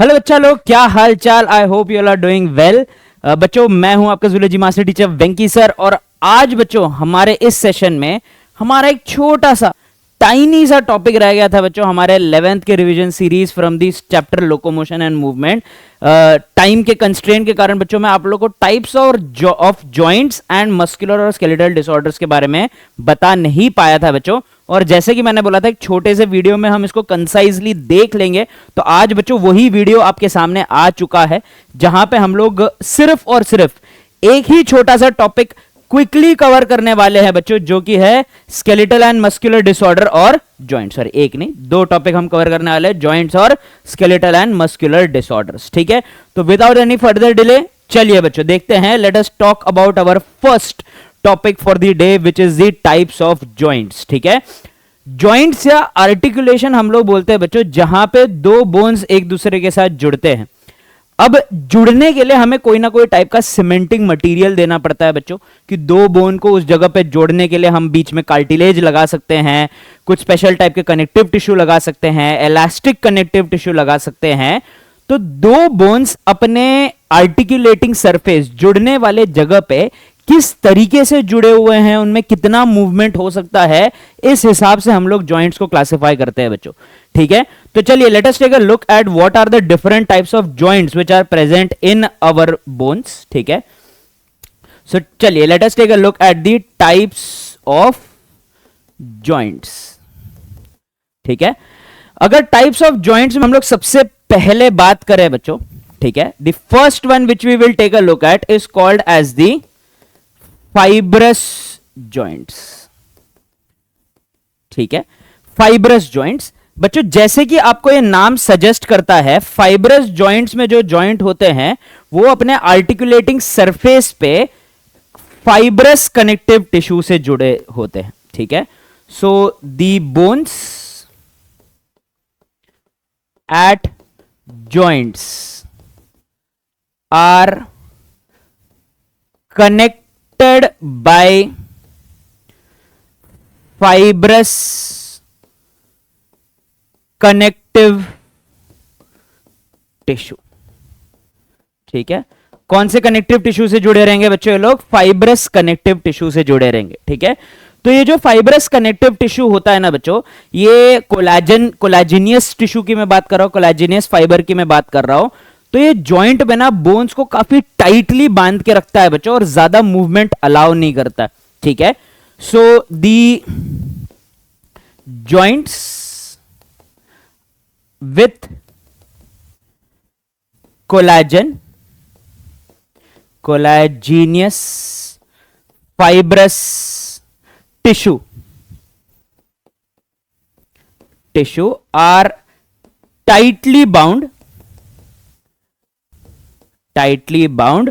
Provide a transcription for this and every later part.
Hello बच्चा लोग, क्या हाल चाल। I hope you are doing well. बच्चों, मैं हूं आपका zoology master teacher Venky sir. और आज बच्चों हमारे इस सेशन में हमारा एक छोटा सा टाइनी सा टॉपिक रह गया था बच्चों, हमारे 11th के revision series from this chapter locomotion and movement. Time के कंस्ट्रेंट के कारण बच्चों मैं आप लोगों को टाइप्स और ऑफ जॉइंट्स एंड मस्कुलर और स्केलेटल डिसऑर्डर्स के बारे में बता नहीं पाया था बच्चों। और जैसे कि मैंने बोला था, एक छोटे से वीडियो में हम इसको कंसाइजली देख लेंगे। तो आज बच्चों वही वीडियो आपके सामने आ चुका है, जहां पे हम लोग सिर्फ और सिर्फ एक ही छोटा सा टॉपिक क्विकली कवर करने वाले हैं बच्चों, जो कि है स्केलेटल एंड मस्कुलर डिसऑर्डर और जॉइंट्स। सॉरी, एक नहीं, दो टॉपिक हम कवर करने वाले हैं, जॉइंट्स और स्केलेटल एंड मस्कुलर डिसऑर्डर्स। ठीक है, तो विदाउट एनी फर्दर डिले चलिए बच्चों देखते हैं। Let us talk about our first topic for the day, which is the types of joints. ठीक है, जॉइंट्स या आर्टिकुलेशन हम लोग बोलते हैं बच्चों, जहां पे दो बोन्स एक दूसरे के साथ जुड़ते हैं। अब जुड़ने के लिए हमें कोई ना कोई टाइप का सीमेंटिंग मटेरियल देना पड़ता है बच्चों, कि दो बोन को उस जगह पे जोड़ने के लिए हम बीच में कार्टिलेज लगा सकते हैं, कुछ स्पेशल टाइप के कनेक्टिव टिश्यू लगा सकते हैं, इलास्टिक कनेक्टिव टिश्यू लगा सकते हैं। तो दो बोन्स अपने आर्टिकुलेटिंग सरफेस, जुड़ने वाले जगह पे किस तरीके से जुड़े हुए हैं, उनमें कितना मूवमेंट हो सकता है, इस हिसाब से हम लोग जॉइंट्स को क्लासिफाई करते हैं बच्चों। ठीक है, तो चलिए let us take a look at what are the different types of joints which are present in our bones. ठीक है, सो चलिए let us take a look at the types of joints. ठीक है, अगर टाइप्स ऑफ जॉइंट्स में हम लोग सबसे पहले बात करें बच्चों, ठीक है, the first one which we will take a look at is called as the fibrous joints. ठीक है, फाइब्रस जॉइंट्स बच्चों, जैसे कि आपको ये नाम सजेस्ट करता है, फाइब्रस जॉइंट्स में जो जॉइंट होते हैं वो अपने आर्टिकुलेटिंग सरफेस पे फाइब्रस कनेक्टिव टिश्यू से जुड़े होते हैं। ठीक है, so the bones at joints are connected by fibrous connective tissue। ठीक है, कौन से कनेक्टिव टिश्यू से जुड़े रहेंगे बच्चों? ये लोग फाइब्रस कनेक्टिव टिश्यू से जुड़े रहेंगे। ठीक है, तो ये जो फाइब्रस कनेक्टिव टिश्यू होता है ना बच्चों, ये कोलाजिनियस टिश्यू की मैं बात कर रहा हूं, कोलाजिनियस फाइबर की मैं बात कर रहा हूं। तो ये जॉइंट में ना बोन्स को काफी टाइटली बांध के रखता है बच्चों, और ज्यादा मूवमेंट अलाउ नहीं करता। ठीक है, so the joints with collagenous fibrous tissue are tightly bound,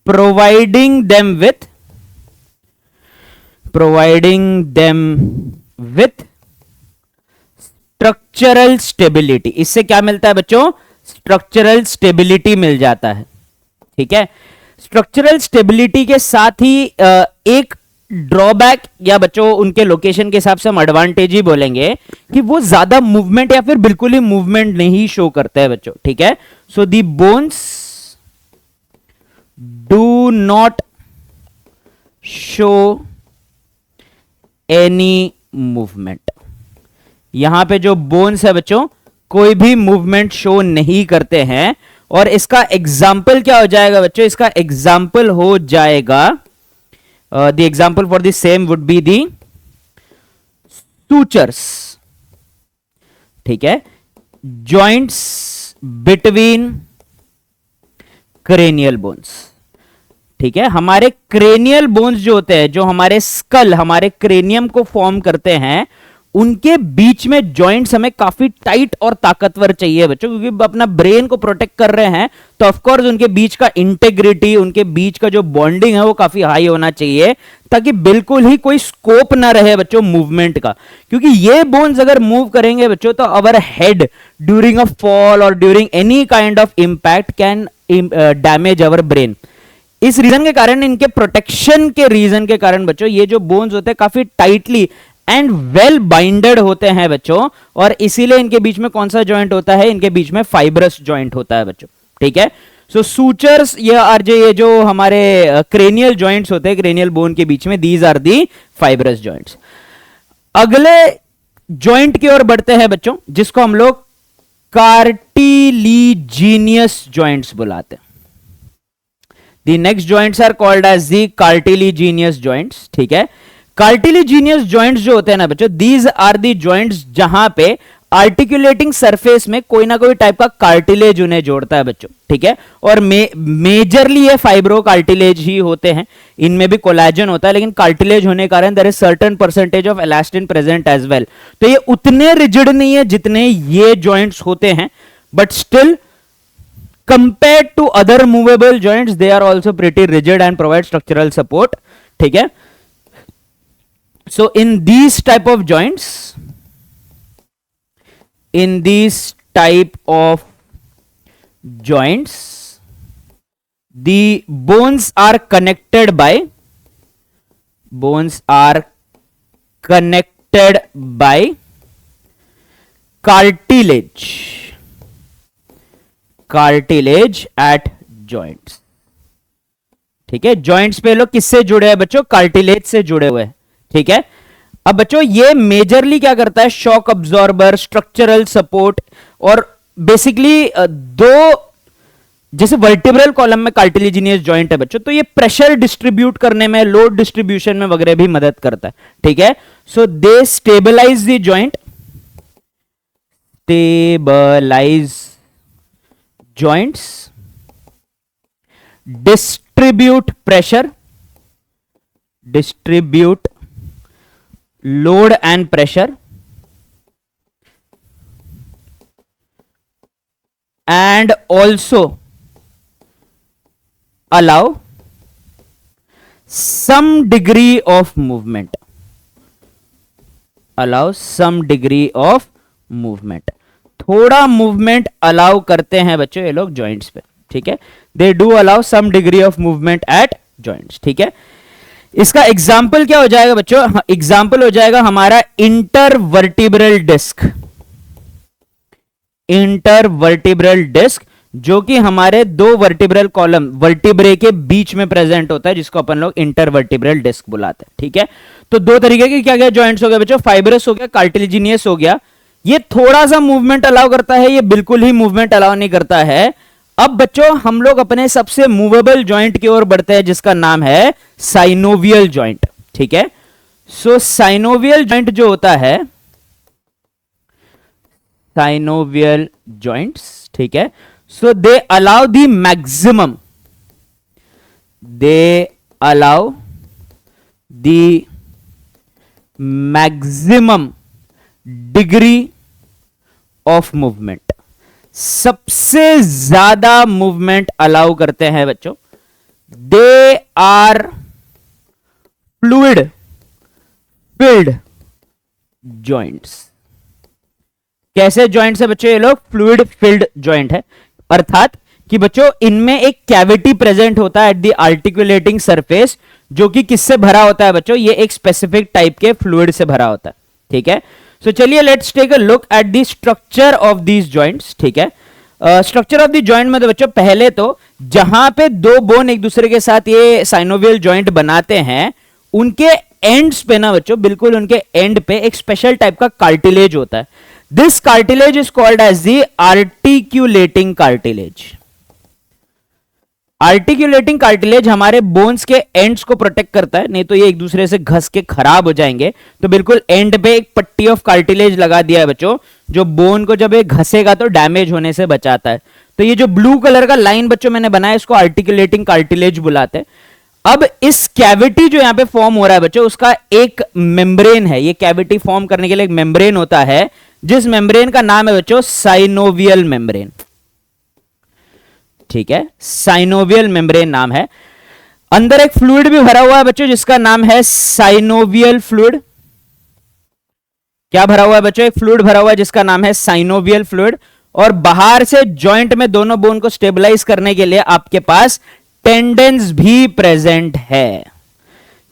providing them with structural stability। इससे क्या मिलता है बच्चों? स्ट्रक्चरल स्टेबिलिटी मिल जाता है। ठीक है, स्ट्रक्चरल स्टेबिलिटी के साथ ही एक ड्रॉबैक, या बच्चों उनके लोकेशन के हिसाब से हम एडवांटेज ही बोलेंगे, कि वो ज्यादा मूवमेंट या फिर बिल्कुल ही मूवमेंट नहीं शो करते हैं बच्चों। ठीक है, so the bones do not show any movement। यहां पे जो बोन्स है बच्चों, कोई भी मूवमेंट शो नहीं करते हैं। और इसका एग्जाम्पल क्या हो जाएगा बच्चों? इसका एग्जाम्पल हो जाएगा, the example for the same would be the sutures. ठीक है, जॉइंट्स बिटवीन क्रेनियल बोन्स। ठीक है, हमारे क्रेनियल बोन्स जो होते हैं, जो हमारे स्कल, हमारे क्रेनियम को फॉर्म करते हैं, उनके बीच में जॉइंट्स हमें काफी टाइट और ताकतवर चाहिए बच्चों, क्योंकि अपना ब्रेन को प्रोटेक्ट कर रहे हैं। तो ऑफकोर्स उनके बीच का इंटेग्रिटी, उनके बीच का जो बॉन्डिंग है वो काफी हाई होना चाहिए, ताकि बिल्कुल ही कोई स्कोप ना रहे बच्चों मूवमेंट का। क्योंकि ये बोन्स अगर मूव करेंगे बच्चों, तो our head during a fall और during any kind of impact can damage our brain. इस रीजन के कारण, इनके प्रोटेक्शन के रीजन के कारण बच्चों, ये जो बोन्स होते हैं काफी टाइटली एंड वेल बाइंडेड होते हैं बच्चों, और इसीलिए इनके बीच में कौन सा जॉइंट होता है, इनके बीच में फाइब्रस जॉइंट होता है बच्चों, ठीक है। सो सूचर्स ये जो हमारे क्रेनियल जॉइंट्स होते हैं क्रेनियल बोन के बीच में, these are the fibrous joints. अगले जॉइंट की ओर बढ़ते हैं बच्चों, जिसको हम लोग कार्टिलीजिनियस जॉइंट्स बुलाते हैं। The next joints are called as the cartilaginous joints, ठीक है। कार्टिलेजिनियस जॉइंट्स जो होते हैं ना बच्चों, दीज आर दी जॉइंट्स जहां पे आर्टिकुलेटिंग सरफेस में कोई ना कोई टाइप का कार्टिलेज उन्हें जोड़ता है बच्चों, ठीक है। और मेजरली ये फाइब्रो कार्टिलेज ही होते हैं, इनमें भी कोलेजन होता है, लेकिन कार्टिलेज होने के कारण there is certain percentage of elastin present as well. तो ये उतने रिजिड नहीं है जितने ये जॉइंट्स होते हैं, but still compared to other movable joints they are also pretty rigid and provide structural support, ठीक है। So in these type of joints the bones are connected by cartilage at joints, ठीक है। Joints पे लोग किससे जुड़े हैं बच्चों, कार्टिलेज से जुड़े हुए हैं, ठीक है। अब बच्चों ये मेजरली क्या करता है, शॉक अब्सॉर्बर, स्ट्रक्चरल सपोर्ट, और बेसिकली जैसे वर्टिब्रल कॉलम में कार्टिलेजिनियस जॉइंट है बच्चों, तो ये प्रेशर डिस्ट्रीब्यूट करने में, लोड डिस्ट्रीब्यूशन में वगैरह भी मदद करता है, ठीक है। So they stabilize the joint, joints, distribute load and pressure, and also allow some degree of movement, थोड़ा मूवमेंट अलाउ करते हैं बच्चों ये लोग जॉइंट्स पे, ठीक है। They do allow some degree of movement at joints, ठीक है। इसका एग्जाम्पल क्या हो जाएगा बच्चों, एग्जाम्पल हो जाएगा हमारा इंटरवर्टिब्रल डिस्क, जो कि हमारे दो वर्टिब्रल कॉलम वर्टिब्रे के बीच में प्रेजेंट होता है, जिसको अपन लोग इंटरवर्टिब्रल डिस्क बुलाते हैं, ठीक है। तो दो तरीके के क्या क्या जॉइंट्स हो गए बच्चों, फाइब्रस हो गया, कार्टिलेजिनियस हो गया। ये थोड़ा सा मूवमेंट अलाउ करता है, ये बिल्कुल ही मूवमेंट अलाउ नहीं करता है। अब बच्चों हम लोग अपने सबसे मूवेबल जॉइंट की ओर बढ़ते हैं, जिसका नाम है साइनोवियल जॉइंट, ठीक है। सो साइनोवियल जॉइंट जो होता है, साइनोवियल जॉइंट्स, ठीक है। So they allow the maximum degree of movement, सबसे ज्यादा मूवमेंट अलाउ करते हैं बच्चों। They are fluid filled joints. कैसे जॉइंट्स है बच्चों ये लोग, फ्लूइड फिल्ड जॉइंट है, अर्थात कि बच्चों इनमें एक कैविटी प्रेजेंट होता है एट द आर्टिकुलेटिंग सरफेस, जो कि किससे भरा होता है बच्चों, ये एक स्पेसिफिक टाइप के फ्लूइड से भरा होता है, ठीक है। सो चलिए let's take a look at the structure of these joints, ठीक है। स्ट्रक्चर ऑफ द जॉइंट में तो बच्चों पहले तो जहां पे दो बोन एक दूसरे के साथ ये साइनोवियल जॉइंट बनाते हैं, उनके एंड्स पे ना बच्चों, बिल्कुल उनके एंड पे एक स्पेशल टाइप का कार्टिलेज होता है। This cartilage is called as the articulating cartilage. Articulating cartilage हमारे बोन्स के एंड्स को प्रोटेक्ट करता है, नहीं तो ये एक दूसरे से घस के खराब हो जाएंगे। तो बिल्कुल एंड पे एक पट्टी ऑफ कार्टिलेज लगा दिया है बच्चों, जो बोन को जब ये घसेगा तो डैमेज होने से बचाता है। तो ये जो ब्लू कलर का लाइन बच्चों मैंने बनाया, इसको आर्टिकुलेटिंग कार्टिलेज बुलाते हैं। अब इस कैविटी जो यहां पे फॉर्म हो रहा है बच्चों, उसका एक मेम्ब्रेन है। ये कैविटी फॉर्म करने के लिए एक मेम्ब्रेन होता है, जिस मेम्ब्रेन का नाम है बच्चों साइनोवियल मेम्ब्रेन, ठीक है। साइनोवियल मेम्ब्रेन नाम है। अंदर एक फ्लूइड भी भरा हुआ है बच्चों, जिसका नाम है साइनोवियल फ्लूइड। क्या भरा हुआ है बच्चों, एक फ्लूइड भरा हुआ है जिसका नाम है साइनोवियल फ्लूइड। और बाहर से जॉइंट में दोनों बोन को स्टेबलाइज करने के लिए आपके पास टेंडेंस भी प्रेजेंट है।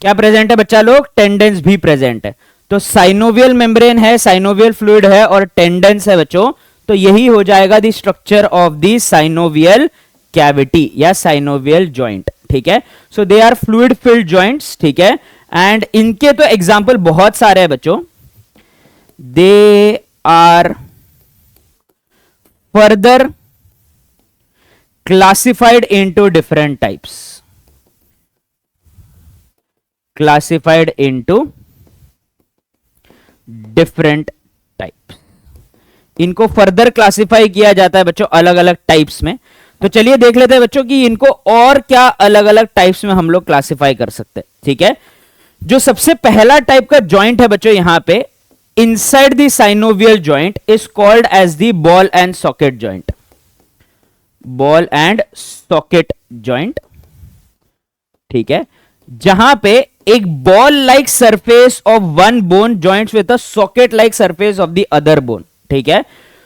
क्या प्रेजेंट है बच्चा लोग, टेंडेंस भी प्रेजेंट है। तो साइनोवियल मेम्ब्रेन है, साइनोवियल फ्लूइड है और टेंडेंस है बच्चों, तो यही हो जाएगा the structure of the synovial cavity या साइनोवियल जॉइंट। ठीक है, so they are fluid filled joints. ठीक है, एंड इनके तो एग्जाम्पल बहुत सारे हैं बच्चों। They are further classified into different types, classified into different types। इनको फर्दर क्लासिफाई किया जाता है बच्चों अलग अलग टाइप्स में। तो चलिए देख लेते हैं बच्चों कि इनको और क्या अलग अलग टाइप्स में हम लोग क्लासिफाई कर सकते हैं। ठीक है, जो सबसे पहला टाइप का जॉइंट है बच्चों यहां पे inside the synovial joint is called as the ball and socket joint, ball and socket joint. ठीक है, जहां पे एक ball like surface of one bone joints with a socket like surface of the other bone. ठीक है,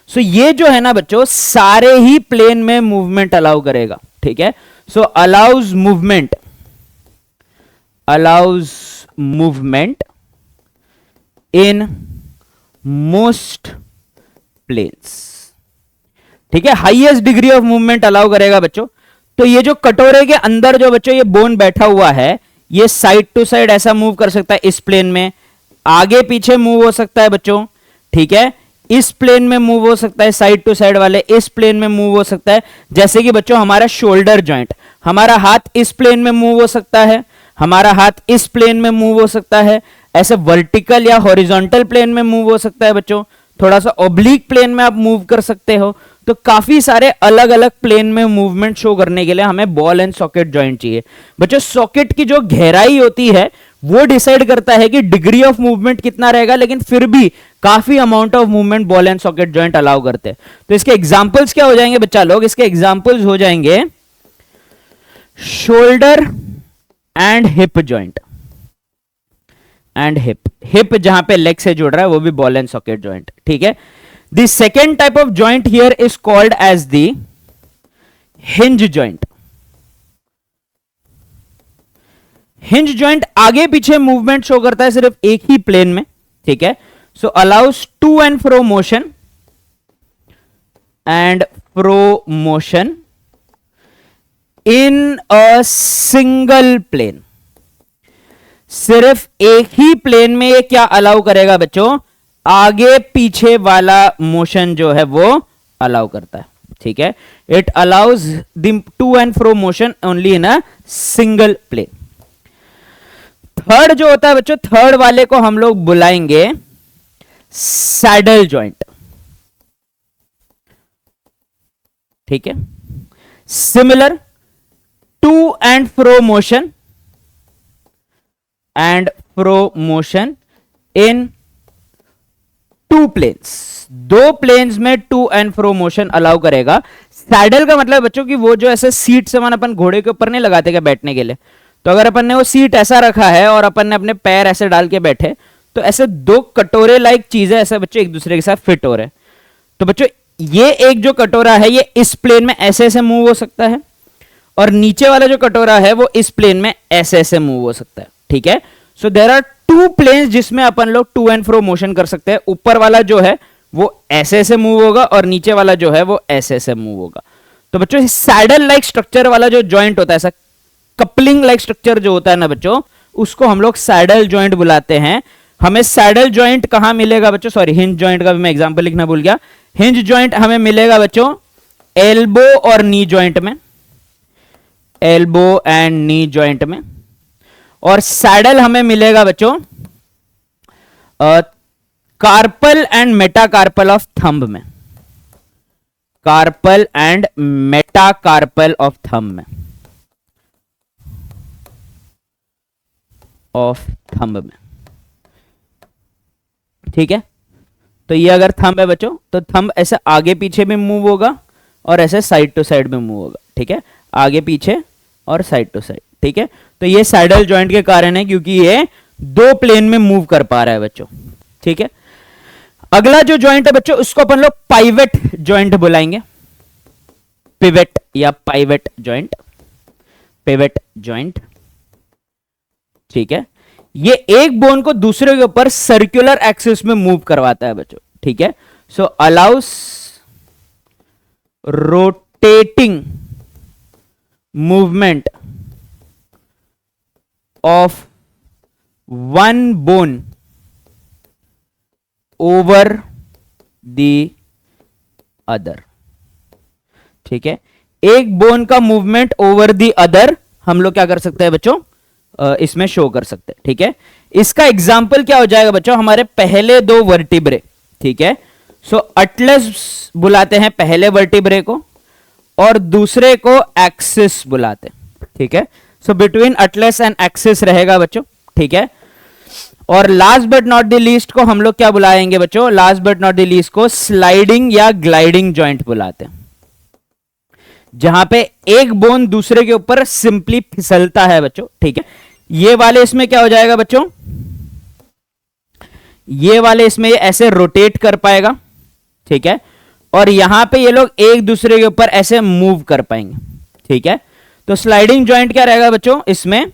so ये जो है ना बच्चों सारे ही प्लेन में मूवमेंट अलाउ करेगा। ठीक है, so allows movement, allows movement in most planes. ठीक है, highest degree of movement allow करेगा बच्चों। तो ये जो कटोरे के अंदर जो बच्चों ये बोन बैठा हुआ है, ये साइड टू साइड ऐसा मूव कर सकता है इस प्लेन में, आगे पीछे मूव हो सकता है बच्चों। ठीक है, इस प्लेन में मूव हो सकता है, साइड टू साइड वाले इस प्लेन में मूव हो सकता है। जैसे कि बच्चों हमारा शोल्डर जॉइंट, हमारा हाथ इस प्लेन में मूव हो सकता है, हमारा हाथ इस प्लेन में मूव हो सकता है, ऐसे वर्टिकल या हॉरिजॉन्टल प्लेन में मूव हो सकता है बच्चों, थोड़ा सा ऑब्लिक प्लेन में आप मूव कर सकते हो। तो काफी सारे अलग अलग प्लेन में मूवमेंट शो करने के लिए हमें बॉल एंड सॉकेट जॉइंट चाहिए बच्चों। सॉकेट की जो गहराई होती है वो डिसाइड करता है कि डिग्री ऑफ मूवमेंट कितना रहेगा, लेकिन फिर भी काफी amount of movement ball and socket joint allow करते हैं। तो इसके एग्जांपल्स क्या हो जाएंगे बच्चा लोग? इसके एग्जांपल्स हो जाएंगे shoulder and hip joint, and hip जहां पे लेग से जुड़ रहा है वो भी बॉल एंड सॉकेट जॉइंट। ठीक है, the second type of joint here is called as the hinge joint. Hinge joint आगे पीछे मूवमेंट शो करता है सिर्फ एक ही प्लेन में। ठीक है, so allows to and fro motion and fro motion in a single plane. सिर्फ एक ही प्लेन में ये क्या अलाउ करेगा बच्चों? आगे पीछे वाला मोशन जो है वो अलाउ करता है। ठीक है, it allows the to and fro motion only in a single plane. Third जो होता है बच्चों, थर्ड वाले को हम लोग बुलाएंगे सैडल जॉइंट। ठीक है, similar to and fro motion and fro motion in two planes, दो प्लेन्स में to and fro motion allow करेगा। सैडल का मतलब बच्चों कि वो जो ऐसे सीट से अपन घोड़े के ऊपर नहीं लगाते क्या बैठने के लिए, तो अगर अपन ने वो सीट ऐसा रखा है और अपन ने अपने पैर ऐसे डाल के बैठे तो ऐसे दो कटोरे लाइक चीजें ऐसे बच्चों एक दूसरे के साथ फिट हो रहे हैं। तो बच्चों ये एक जो कटोरा है ये इस प्लेन में ऐसे ऐसे मूव हो सकता है और नीचे वाला जो कटोरा है वो इस प्लेन में ऐसे ऐसे मूव हो सकता है। ठीक है, so there are two planes जिसमें अपन लोग टू एंड फ्रो मोशन कर सकते हैं। ऊपर वाला जो है वो ऐसे ऐसे मूव होगा और नीचे वाला जो है वो ऐसे ऐसे मूव होगा। तो बच्चों सैडल लाइक स्ट्रक्चर वाला जो जॉइंट होता है, ऐसा कपलिंग लाइक स्ट्रक्चर जो होता है ना बच्चों, उसको हम लोग सैडल जॉइंट बुलाते हैं। हमें सैडल जॉइंट कहां मिलेगा बच्चों? सॉरी, हिंज जॉइंट का भी मैं एग्जांपल लिखना भूल गया। हिंज जॉइंट हमें मिलेगा बच्चों एल्बो और नी जॉइंट में, एल्बो एंड नी जॉइंट में। और सैडल हमें मिलेगा बच्चों carpal and metacarpal of thumb में, carpal and metacarpal of thumb में, ऑफ थंब में। ठीक है, तो ये अगर थंब है बच्चों तो थंब ऐसे आगे पीछे भी मूव होगा और ऐसे साइड टू साइड में मूव होगा। ठीक है, आगे पीछे और साइड टू साइड। ठीक है, तो ये सैडल जॉइंट के कारण है क्योंकि ये दो प्लेन में मूव कर पा रहा है बच्चों। ठीक है, अगला जो जॉइंट है बच्चों उसको अपन लोग पाइवेट जॉइंट बुलाएंगे, पिवेट या पाइवेट जॉइंट, पिवेट जॉइंट। ठीक है, ये एक बोन को दूसरे के ऊपर सर्कुलर एक्सिस में मूव करवाता है बच्चों, ठीक है। So allows rotating movement of one bone over the other, ठीक है। एक बोन का मूवमेंट ओवर द अदर हम लोग क्या कर सकते हैं बच्चों, इसमें शो कर सकते हैं, ठीक है। इसका एग्जाम्पल क्या हो जाएगा बच्चों, हमारे पहले दो वर्टिब्रे, ठीक है। सो अटलस बुलाते हैं पहले वर्टिब्रे को और दूसरे को एक्सिस बुलाते हैं, ठीक है। So between atlas and axis रहेगा बच्चों, ठीक है। और last but not the least को हम लोग क्या बुलाएंगे बच्चों, last but not the least को स्लाइडिंग या ग्लाइडिंग जॉइंट बुलाते हैं, जहां पे एक बोन दूसरे के ऊपर सिंपली फिसलता है बच्चों, ठीक है। ये वाले इसमें क्या हो जाएगा बच्चों, ये वाले इसमें ये ऐसे रोटेट कर पाएगा, ठीक है। और यहां पे ये लोग एक दूसरे के ऊपर ऐसे मूव कर पाएंगे, ठीक है। तो स्लाइडिंग जॉइंट क्या रहेगा बच्चों, इसमें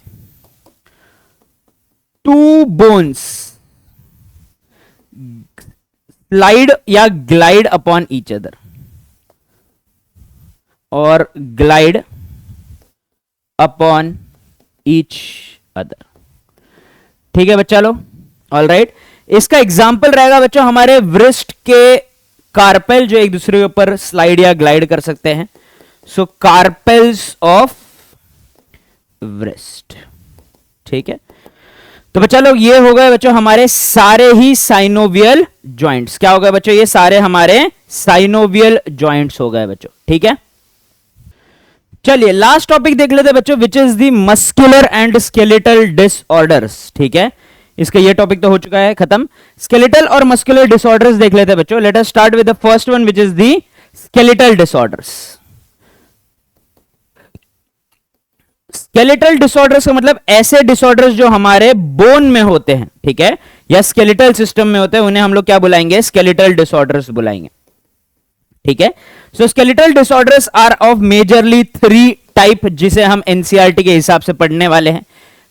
टू बोन्स स्लाइड या ग्लाइड अपॉन ईच अदर और ग्लाइड अपॉन ईच अदर, ठीक है बच्चा लोग, ऑल राइट। इसका एग्जाम्पल रहेगा बच्चों हमारे व्रिस्ट के कार्पेल जो एक दूसरे के ऊपर स्लाइड या ग्लाइड कर सकते हैं। सो कार्पेल्स ऑफ व्रिस्ट, ठीक है। तो बच्चा लोग ये हो गए बच्चों हमारे सारे ही साइनोवियल जॉइंट्स, क्या हो गए बच्चों, ये सारे हमारे साइनोवियल जॉइंट्स हो गए बच्चों, ठीक है। चलिए लास्ट टॉपिक देख लेते हैं बच्चों, which is the muscular and skeletal disorders, ठीक है। इसका ये टॉपिक तो हो चुका है खत्म। स्केलेटल और मस्कुलर डिसऑर्डर्स देख लेते हैं बच्चों। Let us start with the first one which is the skeletal disorders. Skeletal disorders का मतलब ऐसे डिसऑर्डर्स जो हमारे बोन में होते हैं, ठीक है, या स्केलेटल सिस्टम में होते हैं, उन्हें हम लोग क्या बुलाएंगे, स्केलेटल डिसऑर्डर्स बुलाएंगे, ठीक है। So skeletal disorders are of majorly 3 type, जिसे हम एनसीईआरटी के हिसाब से पढ़ने वाले हैं।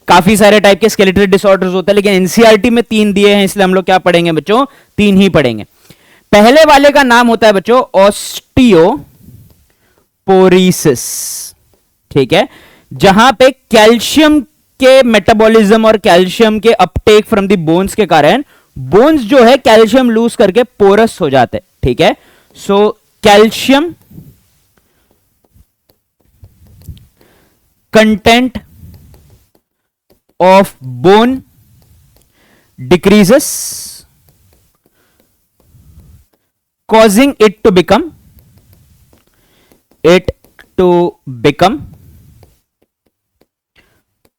काफी सारे टाइप के स्केलेटल डिसऑर्डर्स होते हैं, लेकिन एनसीईआरटी में 3 दिए हैं, इसलिए हम लोग क्या पढ़ेंगे बच्चों, 3 ही पढ़ेंगे। पहले वाले का नाम होता है बच्चों ऑस्टियोपोरोसिस, ठीक है, जहां पे कैल्शियम के मेटाबॉलिज्म और कैल्शियम के अपटेक फ्रॉम द बोन्स के कारण बोन्स जो है कैल्शियम लूज करके पोरस हो जाते हैं, ठीक है। So calcium content of bone decreases, causing it to become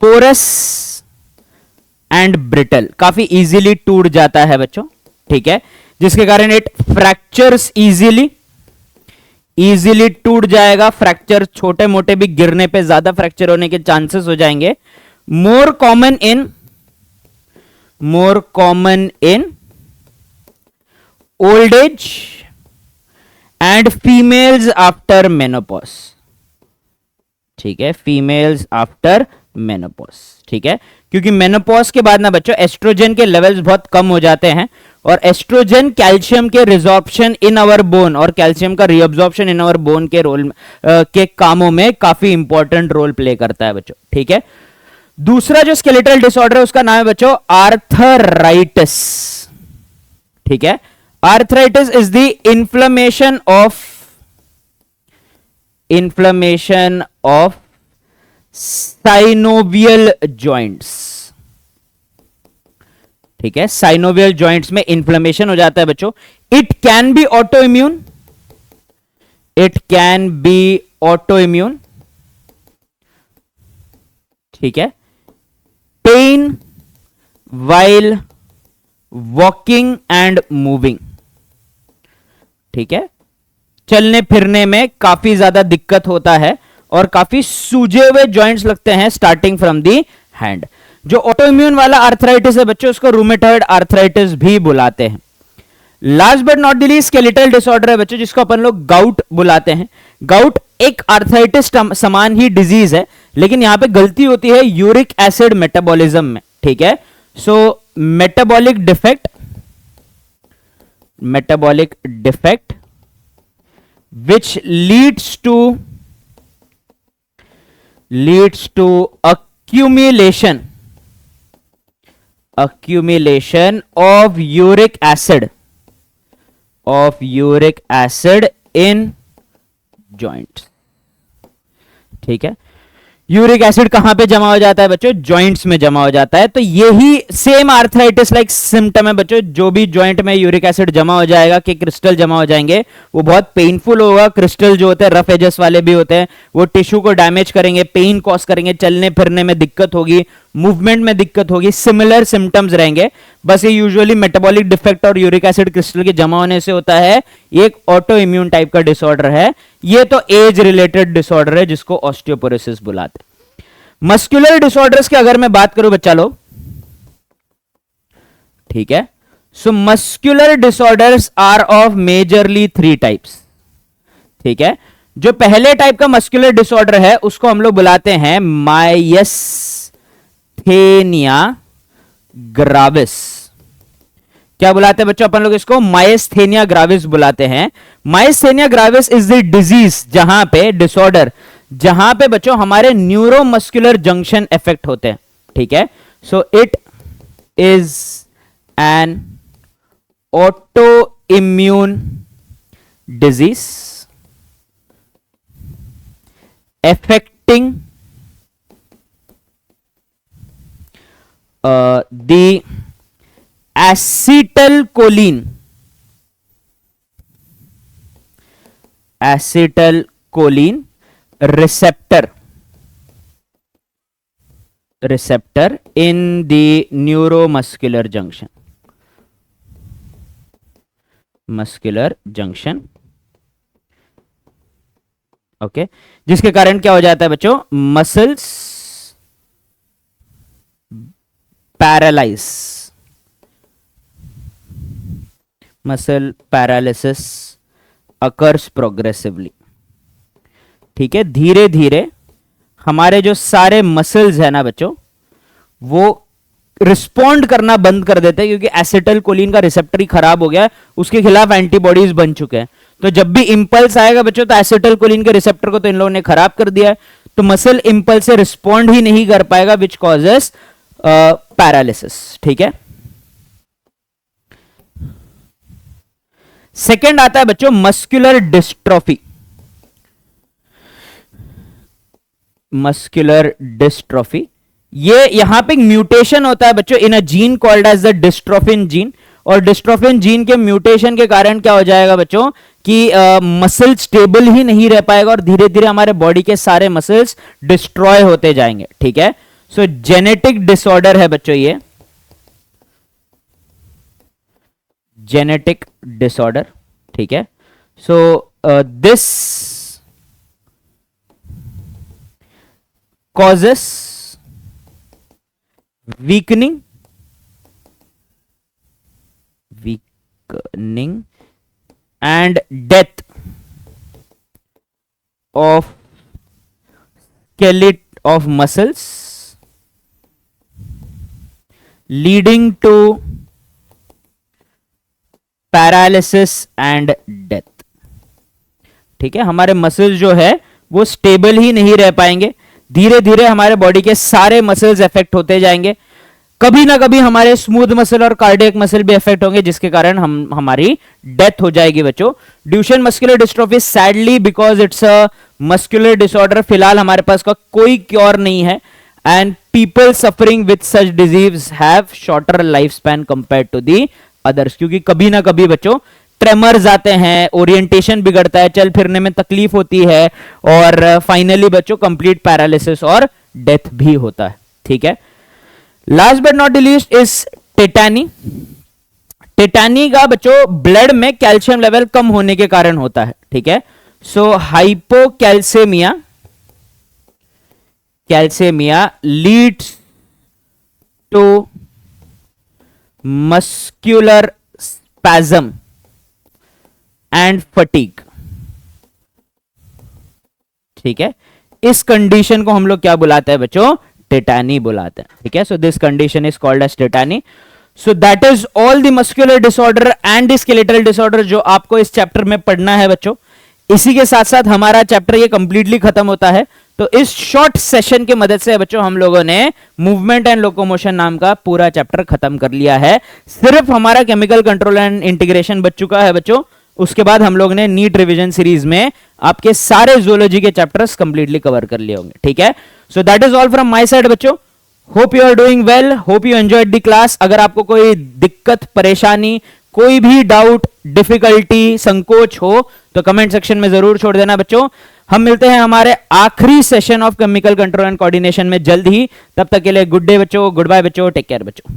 porous and brittle, काफी इजीली टूट जाता है बच्चों, ठीक है, जिसके कारण इट फ्रैक्चर्स इजीली टूट जाएगा। फ्रैक्चर छोटे मोटे भी गिरने पे ज्यादा फ्रैक्चर होने के चांसेस हो जाएंगे। more common in old age and females after menopause, ठीक है, फीमेल्स आफ्टर मेनोपॉज, ठीक है, क्योंकि मेनोपॉज के बाद ना बच्चों एस्ट्रोजन के लेवल्स बहुत कम हो जाते हैं और एस्ट्रोजन कैल्शियम के रिजॉर्प्शन इन आवर बोन और कैल्शियम का रीअब्जॉर्प्शन इन आवर बोन के रोल के कामों में काफी इंपॉर्टेंट रोल प्ले करता है बच्चों, ठीक है। दूसरा जो स्केलेटल डिसऑर्डर है उसका नाम है बच्चों आर्थराइटिस, ठीक है। Arthritis is the inflammation of synovial joints, ठीक है, साइनोवियल जॉइंट्स में इन्फ्लेमेशन हो जाता है बच्चों। It can be autoimmune, ठीक है। Pain while walking and moving, ठीक है, चलने फिरने में काफी ज्यादा दिक्कत होता है और काफी सूजे हुए जॉइंट्स लगते हैं स्टार्टिंग फ्रॉम दी हैंड। जो ऑटोइम्यून वाला आर्थराइटिस है बच्चों उसको रूमेटॉइड आर्थराइटिस भी बुलाते हैं। Last but not the least skeletal disorder है बच्चों जिसको अपन लोग गाउट बुलाते हैं। गाउट एक आर्थराइटिस समान ही डिजीज है, लेकिन यहां पे गलती होती है यूरिक एसिड मेटाबॉलिज्म में, ठीक है। So metabolic defect which leads to accumulation of uric acid in joints. ठीक है, यूरिक एसिड कहां पे जमा हो जाता है बच्चों? जॉइंट्स में जमा हो जाता है। तो यही सेम आर्थराइटिस लाइक सिम्टम है बच्चों। जो भी जॉइंट में यूरिक एसिड जमा हो जाएगा, कि क्रिस्टल जमा हो जाएंगे, वो बहुत पेनफुल होगा। क्रिस्टल जो होते हैं रफ एजेस वाले भी होते हैं, वो टिश्यू को डैमेज करेंगे, पेन कॉज करेंगे, चलने फिरने में दिक्कत होगी, मूवमेंट में दिक्कत होगी, सिमिलर सिम्टम्स रहेंगे। बस ये यूजुअली मेटाबॉलिक डिफेक्ट और यूरिक एसिड क्रिस्टल के जमा होने से होता है। ये एक ऑटो इम्यून टाइप का डिसऑर्डर है। ये तो एज रिलेटेड डिसऑर्डर है जिसको ऑस्टियोपोरोसिस बुलाते हैं। मस्कुलर डिसऑर्डर्स की अगर मैं बात करूं बच्चा लोग, ठीक है, so muscular disorders are of majorly 3 types. ठीक है, जो पहले टाइप का मस्कुलर डिसऑर्डर है उसको हम लोग बुलाते हैं मायस्थेनिया ग्राविस। क्या बुलाते हैं बच्चों अपन लोग इसको? मायस्थेनिया ग्राविस बुलाते हैं। मायस्थेनिया ग्राविस इज द डिजीज जहां पे डिसऑर्डर, जहां पे बच्चों हमारे न्यूरोमस्कुलर जंक्शन इफेक्ट होते हैं। ठीक है, so it is an auto immune disease affecting the acetylcholine receptor in the neuromuscular junction, okay, जिसके कारण क्या हो जाता है बच्चों? Muscles paralyse, muscle paralysis occurs progressively. ठीक है, धीरे धीरे हमारे जो सारे मसल्स है ना बच्चों, वो रिस्पॉन्ड करना बंद कर देते हैं, क्योंकि एसिटाइलकोलिन का रिसेप्टर ही खराब हो गया है, उसके खिलाफ एंटीबॉडीज बन चुके हैं। तो जब भी इंपल्स आएगा बच्चों, तो एसिटाइलकोलिन के रिसेप्टर को तो इन लोगों ने खराब कर दिया है, तो मसल इंपल्स से रिस्पॉन्ड ही नहीं कर पाएगा, विच कॉजेस पैरालिसिस। ठीक है, सेकेंड आता है बच्चों मस्कुलर डिस्ट्रोफी। ये यहां पे एक म्यूटेशन होता है बच्चों in a gene called as the dystrophin gene, और डिस्ट्रोफिन जीन के म्यूटेशन के कारण क्या हो जाएगा बच्चों कि मसल स्टेबल ही नहीं रह पाएगा, और धीरे धीरे हमारे बॉडी के सारे मसल्स डिस्ट्रॉय होते जाएंगे। ठीक है, सो जेनेटिक डिसऑर्डर है बच्चों, ये जेनेटिक डिसऑर्डर। ठीक है, so this causes weakening and death of skeleton of muscles, leading to paralysis and death। ठीक है, हमारे मसल्स जो है वो स्टेबल ही नहीं रह पाएंगे, धीरे धीरे हमारे बॉडी के सारे मसल्स इफेक्ट होते जाएंगे, कभी ना कभी हमारे स्मूथ मसल और कार्डियक मसल भी इफेक्ट होंगे, जिसके कारण हमारी डेथ हो जाएगी बच्चों। Duchenne muscular dystrophy sadly because it's a muscular disorder, फिलहाल हमारे पास का कोई क्योर नहीं है, and people suffering with such disease have shorter life span compare to the others, क्योंकि कभी ना कभी बच्चों ट्रेमर्स आते हैं, ओरिएंटेशन बिगड़ता है, चल फिरने में तकलीफ होती है, और फाइनली बच्चों कंप्लीट पैरालिसिस और डेथ भी होता है। ठीक है, last but not the least is tetani. Tetani का बच्चों ब्लड में कैल्शियम लेवल कम होने के कारण होता है। ठीक है, so hypocalcaemia leads to muscular spasm and fatigue. ठीक है, इस कंडीशन को हम लोग क्या बुलाते हैं बच्चों? टेटानी बुलाते हैं, ठीक है। So this condition is called as tetany. So that is all the muscular disorder and skeletal disorder जो आपको इस चैप्टर में पढ़ना है बच्चों। इसी के साथ साथ हमारा चैप्टर ये कंप्लीटली खत्म होता है। तो इस शॉर्ट सेशन की मदद से बच्चों हम लोगों ने मूवमेंट एंड लोकोमोशन नाम का पूरा चैप्टर खत्म कर लिया है। सिर्फ हमारा केमिकल कंट्रोल एंड इंटीग्रेशन बच चुका है बच्चों। उसके बाद हम लोग ने नीट रिवीजन सीरीज में आपके सारे जूलॉजी के चैप्टर्स कंप्लीटली कवर कर लिए होंगे, ठीक है। So that is all from my side बच्चों। Hope you are doing well, hope you enjoyed the class. अगर आपको कोई दिक्कत, परेशानी, कोई भी डाउट, डिफिकल्टी, संकोच हो तो कमेंट सेक्शन में जरूर छोड़ देना बच्चों। हम मिलते हैं हमारे आखिरी session of chemical control and coordination में जल्द ही। तब तक के लिए गुड डे बच्चों, गुड बाय बच्चों, टेक केयर बच्चों।